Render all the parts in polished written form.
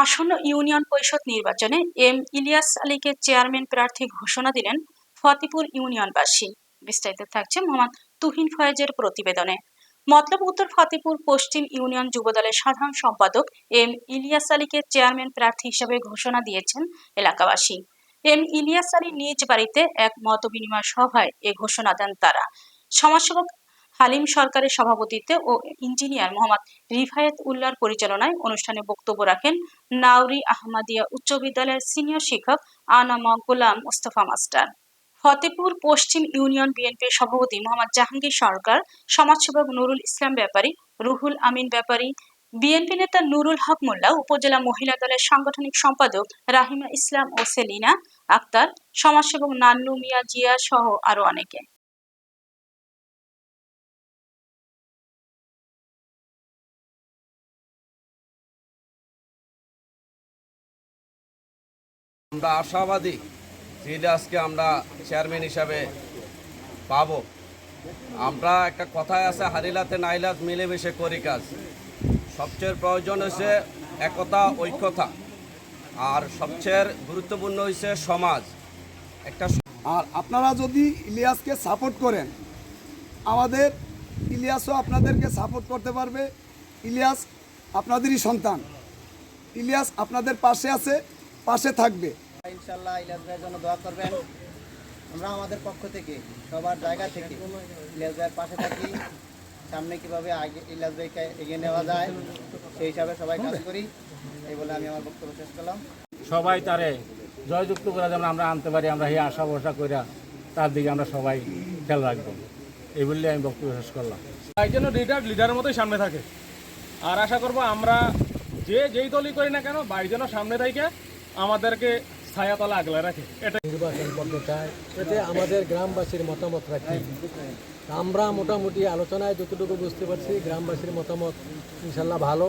আসন্ন ইউনিয়ন পরিষদ নির্বাচনে এম ইলিয়াস আলীকে চেয়ারম্যান প্রার্থী ঘোষণা দিলেন ফতেপুর ইউনিয়নবাসী। বিস্তারিত থাকছে মোহাম্মদ তুহিন ফয়েজের প্রতিবেদনে। মতলব উত্তর ফতেপুর পশ্চিম ইউনিয়ন যুবদলের সাধারণ সম্পাদক এম ইলিয়াস আলীকে চেয়ারম্যান প্রার্থী হিসেবে ঘোষণা দিয়েছেন এলাকাবাসী। এম ইলিয়াস আলী নিজ বাড়িতে এক মতবিনিময় সভায় এ ঘোষণা দেন তারা। সমাজসেবক হালিম সরকারের সভাপতিত্বে ও ইঞ্জিনিয়ার মোহাম্মদ রিফায়েত উল্লাহর পরিচালনায় অনুষ্ঠানে বক্তব্য রাখেন নাউরি আহমদিয়া উচ্চ বিদ্যালয়ের সিনিয়র শিক্ষক আনাম গোলাম মোস্তফা মাস্টার। ফতেপুর পশ্চিম ইউনিয়ন বিএনপির সভাপতি মোহাম্মদ জাহাঙ্গীর সরকার, সমাজসেবক নুরুল ইসলাম ব্যাপারী, রুহুল আমিন ব্যাপারী, বিএনপি নেতা নুরুল হক মোল্লা, উপজেলা মহিলা দলের সাংগঠনিক সম্পাদক রাহিমা ইসলাম ও সেলিনা আক্তার, সমাজসেবক নান্নু মিয়া জিয়া সহ আরো অনেকে। আমরা আশাবাদী ইলিয়াসকে আমরা চেয়ারম্যান হিসাবে পাব। আমরা একটা কথায় আছে, হারিলাতে নাইলাত মিলেমিশে করি কাজ। সবচেয়ে প্রয়োজন হয়েছে একতা, ঐক্যতা, আর সবচেয়ে গুরুত্বপূর্ণ হয়েছে সমাজ একটা। আর আপনারা যদি ইলিয়াসকে সাপোর্ট করেন, আমাদের ইলিয়াসও আপনাদেরকে সাপোর্ট করতে পারবে। ইলিয়াস আপনাদেরই সন্তান, ইলিয়াস আপনাদের পাশে আছে, পাশে থাকবে। ইনশাল্লাহ ইলিয়াস ভাইয়ের জন্য দোয়া করবেন। আমরা আমাদের পক্ষ থেকে সবার জায়গা থেকে ইলিয়াস ভাইয়ের পাশে থাকি। সামনে কীভাবে ইলিয়াস ভাইকে এগিয়ে নেওয়া যায় সেই হিসাবে সবাই কাজ করি, এই বলে আমি আমার বক্তব্য শেষ করলাম। সবাই তারে জয়যুক্ত করে যেন আমরা আনতে পারি, আমরা এই আশা ভরসা করে তার দিকে আমরা সবাই খেয়াল রাখবো, এই বললে আমি বক্তব্য শেষ করলাম। তাই জন্য লিডারের মতোই সামনে থাকে। আর আশা করব আমরা যেই দলই করি না কেন, ভাই যেন সামনে থেকে আমাদেরকে ছায়াতলা আগলে রাখে। এটা নির্বাচন করতে চাই, এতে আমাদের গ্রামবাসীর মতামত রাখি। আমরা মোটামুটি আলোচনায় যতটুকু বুঝতে পারছি, গ্রামবাসীর মতামত ইনশাল্লাহ ভালো,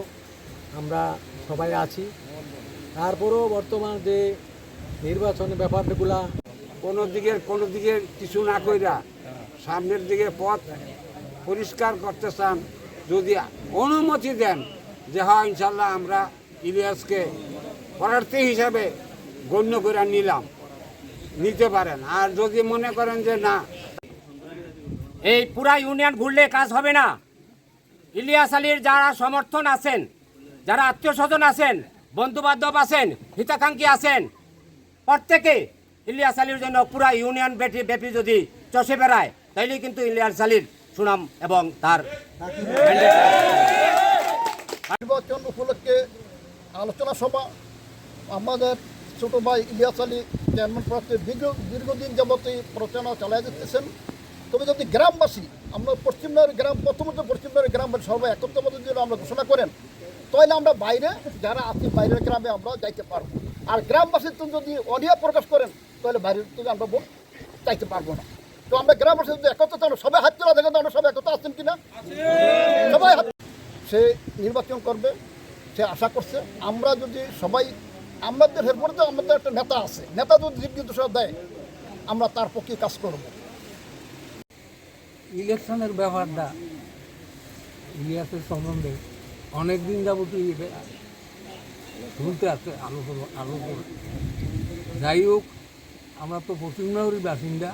আমরা সবাই আছি। তারপরেও বর্তমান যে নির্বাচনের ব্যাপারগুলা কোনো দিকে কিছু না কইরা সামনের দিকে পথ পরিষ্কার করতে চান, যদি অনুমতি দেন যে হ্যাঁ ইনশাল্লাহ আমরা ইলিয়াসকে প্রার্থী হিসাবে গণ্য করে নিতে পারেন। আর যদি মনে করেন যে না, এই পুরা ইউনিয়ন ঘুরলে কাজ হবে না। ইলিয়াস আলীর যারা সমর্থন আছেন, যারা আত্মীয় স্বজন আছেন, বন্ধু বান্ধব আছেন, হিতাকাঙ্ক্ষী আছেন, প্রত্যেকে ইলিয়াস আলীর জন্য পুরা ইউনিয়ন ব্যাপী যদি চষে বেড়ায়, তাইলে কিন্তু ইলিয়াস আলীর সুনাম এবং তার নির্বাচন উপলক্ষে আলোচনা সভা। আমাদের ছোট ভাই ইলিয়াস আলী চেয়ারম্যান প্রার্থী দীর্ঘদিন যাবতীয় প্রচারণা চালিয়ে যেতেছেন। তবে যদি গ্রামবাসী, আমরা পশ্চিমবঙ্গের গ্রাম, প্রথমত পশ্চিমবঙ্গের গ্রামবাসী সবাই একত্রমতের জন্য আমরা ঘোষণা করেন, তাহলে আমরা বাইরে যারা আছি বাইরের গ্রামে আমরা যাইতে পারবো। আর গ্রামবাসীর তো যদি অনীহা প্রকাশ করেন, তাহলে বাইরের থেকে আমরা ভোট চাইতে পারবো না। তো আমরা গ্রামবাসী যদি একত্র, আমরা সবাই হাত তোলা দেখেন, আমরা সবাই একত্র আসছেন কিনা, সবাই সে নির্বাচন করবে, সে আশা করছে। আমরা যদি সবাই, আমাদের এরপরে তো আমাদের একটা নেতা আছে, নেতা যদি দিক নির্দেশনা দেয়, আমরা তার পক্ষে কাজ করব। ইলেকশনের ব্যাপারটা ইলিয়াসের সম্বন্ধে অনেক দিন যাবতীয় শুনতে আছে আলোচনা। যাই হোক, আমরা তো পশ্চিমনগরীর বাসিন্দা,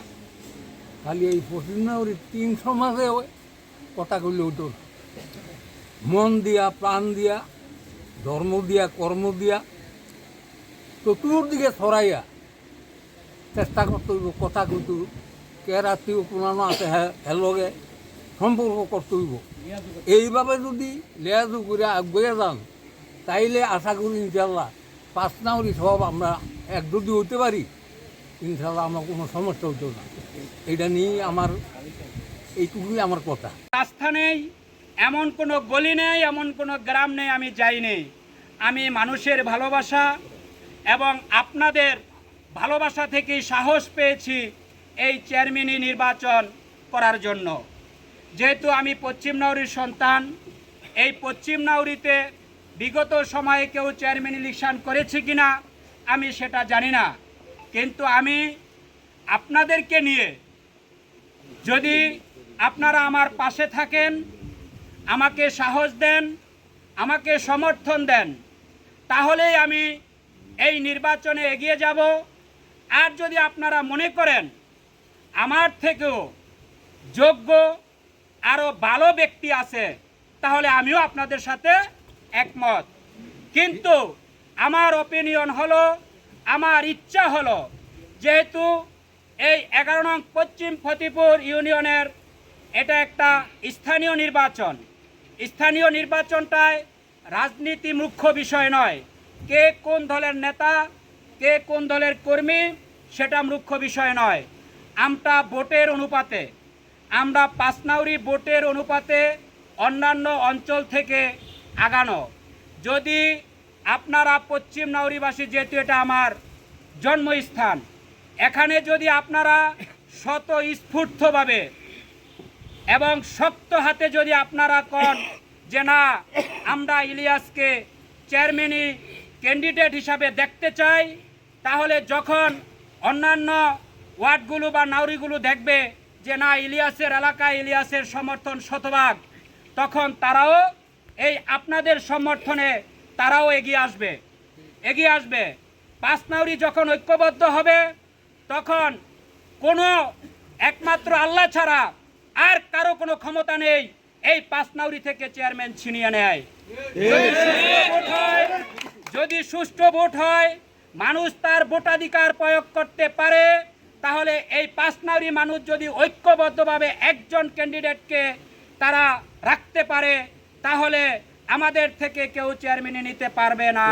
খালি এই পশ্চিমনগরীর 3 সমাজে কথা কইলে হতো, মন দিয়া, প্রাণ দিয়া, ধর্ম দিয়া, কর্ম দিয়া, চতুর্দিকে ছড়াইয়া চেষ্টা করতে হইব, কথা কইতে হইব। কে রাত্রি পুরানো আছে লগে সম্পর্ক করতে হইব। এইভাবে যদি লেয়াজু করে আগুয়ে যান, তাইলে আশা করি ইনশাল্লাহ 5 নাগরিক সব আমরা এক যদি হইতে পারি, ইনশাল্লাহ আমার কোনো সমস্যা হইতো না। এটা নিয়ে এইটুকুই আমার কথা। রাস্তা নেই, এমন কোনো গলি নেই, এমন কোনো গ্রাম নেই আমি যাইনি। আমি মানুষের ভালোবাসা এবং আপনাদের ভালোবাসা থেকেই সাহস পেয়েছি এই চেয়ারম্যানই নির্বাচন করার জন্য। যেহেতু আমি পশ্চিম নাউরির সন্তান, এই পশ্চিম নাউরিতে বিগত সময়ে কেউ চেয়ারম্যান ইলেকশন করেছে কিনা আমি সেটা জানি না, কিন্তু আমি আপনাদেরকে নিয়ে, যদি আপনারা আমার পাশে থাকেন, আমাকে সাহস দেন, আমাকে সমর্থন দেন, তাহলেই আমি এই নির্বাচনে এগিয়ে যাব। আর যদি আপনারা মনে করেন আমার থেকেও যোগ্য আরও ভালো ব্যক্তি আছে, তাহলে আমিও আপনাদের সাথে একমত। কিন্তু আমার ওপিনিয়ন হলো, আমার ইচ্ছা হলো, যেহেতু এই 11 নং পশ্চিম ফতিপুর ইউনিয়নের এটা একটা স্থানীয় নির্বাচন, স্থানীয় নির্বাচনটায় রাজনীতি মুখ্য বিষয় নয়, কে কোন দলের নেতা, কে কোন দলের কর্মী সেটা মুখ্য বিষয় নয়। আমরা ভোটের অনুপাতে, আমরা পাঁচনাউরি ভোটের অনুপাতে অন্যান্য অঞ্চল থেকে আগানো। যদি আপনারা পশ্চিম নাউরিবাসী, যেহেতু এটা আমার জন্মস্থান, এখানে যদি আপনারা স্বতঃস্ফূর্তভাবে এবং শক্ত হাতে যদি আপনারা কন যে না আমরা ইলিয়াসকে চেয়ারম্যানই ক্যান্ডিডেট হিসাবে দেখতে চাই, তাহলে যখন অন্যান্য ওয়ার্ডগুলো বা নাউরিগুলো দেখবে যে না ইলিয়াসের এলাকায় ইলিয়াসের সমর্থন শতভাগ, তখন তারাও এই আপনাদের সমর্থনে তারাও এগিয়ে আসবে। পাঁচনাউরি যখন ঐক্যবদ্ধ হবে, তখন কোনো একমাত্র আল্লাহ ছাড়া আর কারো কোনো ক্ষমতা নেই এই পাঁচনাউরি থেকে চেয়ারম্যান ছিনিয়ে নেয়। যদি সুষ্ঠু ভোট হয়, মানুষ তার ভোটাধিকার প্রয়োগ করতে পারে, তাহলে এই পাঁচনাউরি মানুষ যদি ঐক্যবদ্ধভাবে একজন ক্যান্ডিডেটকে তারা রাখতে পারে, তাহলে আমাদের থেকে কেউ চেয়ারম্যানে নিতে পারবে না।